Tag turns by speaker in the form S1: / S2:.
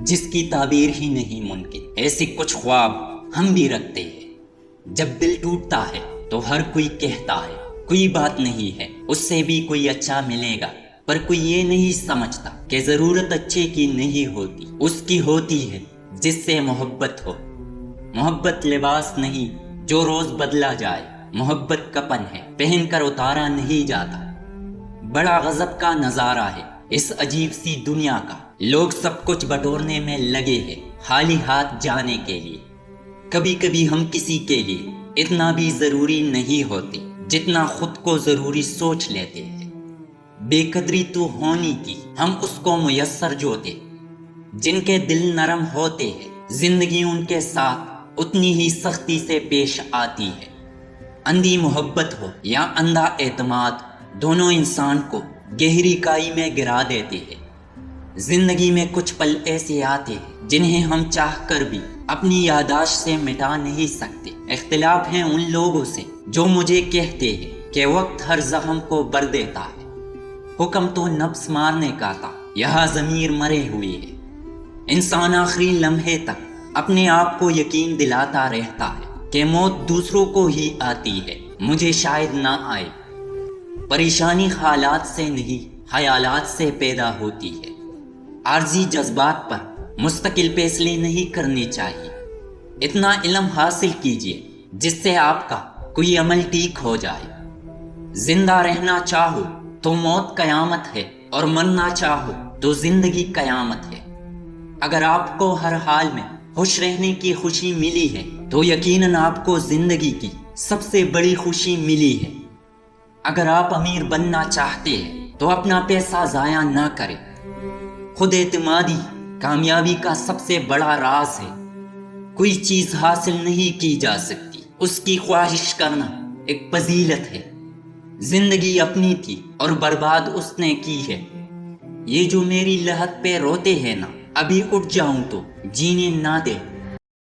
S1: جس کی تعبیر ہی نہیں ممکن۔ ایسے کچھ خواب ہم بھی رکھتے ہیں۔ جب دل ٹوٹتا ہے تو ہر کوئی کہتا ہے کوئی بات نہیں ہے، اس سے بھی کوئی اچھا ملے گا، پر کوئی یہ نہیں سمجھتا کہ ضرورت اچھے کی نہیں ہوتی، اس کی ہوتی ہے جس سے محبت ہو۔ محبت لباس نہیں جو روز بدلا جائے، محبت کفن ہے پہن کر اتارا نہیں جاتا۔ بڑا غضب کا نظارہ ہے اس عجیب سی دنیا کا، لوگ سب کچھ بٹورنے میں لگے ہیں خالی ہاتھ جانے کے لیے۔ کبھی کبھی ہم کسی کے لیے اتنا بھی ضروری نہیں ہوتے جتنا خود کو ضروری سوچ لیتے ہیں۔ بے قدری تو ہونی تھی ہم اس کو میسر جوتے، جن کے دل نرم ہوتے ہیں زندگی ان کے ساتھ اتنی ہی سختی سے پیش آتی ہے۔ اندھی محبت ہو یا اندھا اعتماد، دونوں انسان کو گہری کائی میں گرا دیتے ہیں۔ زندگی میں کچھ پل ایسے آتے ہیں جنہیں ہم چاہ کر بھی اپنی یادداشت سے مٹا نہیں سکتے۔ اختلاف ہیں ان لوگوں سے جو مجھے کہتے ہیں کہ وقت ہر زخم کو بر دیتا ہے، حکم تو نفس مارنے کا تھا، یہاں ضمیر مرے ہوئے ہے۔ انسان آخری لمحے تک اپنے آپ کو یقین دلاتا رہتا ہے کہ موت دوسروں کو ہی آتی ہے، مجھے شاید نہ آئے۔ پریشانی حالات سے نہیں خیالات سے پیدا ہوتی ہے۔ عارضی جذبات پر مستقل فیصلے نہیں کرنے چاہیے۔ اتنا علم حاصل کیجیے جس سے آپ کا کوئی عمل ٹھیک ہو جائے۔ زندہ رہنا چاہو تو موت قیامت ہے، اور مرنا چاہو تو زندگی قیامت ہے۔ اگر آپ کو ہر حال میں خوش رہنے کی خوشی ملی ہے تو یقیناً آپ کو زندگی کی سب سے بڑی خوشی ملی ہے۔ اگر آپ امیر بننا چاہتے ہیں تو اپنا پیسہ ضائع نہ کریں۔ خود اعتمادی کامیابی کا سب سے بڑا راز ہے۔ کوئی چیز حاصل نہیں کی جا سکتی، اس کی خواہش کرنا ایک فضیلت ہے۔ زندگی اپنی تھی اور برباد اس نے کی ہے۔ یہ جو میری لحد پہ روتے ہیں نا، ابھی اٹھ جاؤں تو جینے نہ دے۔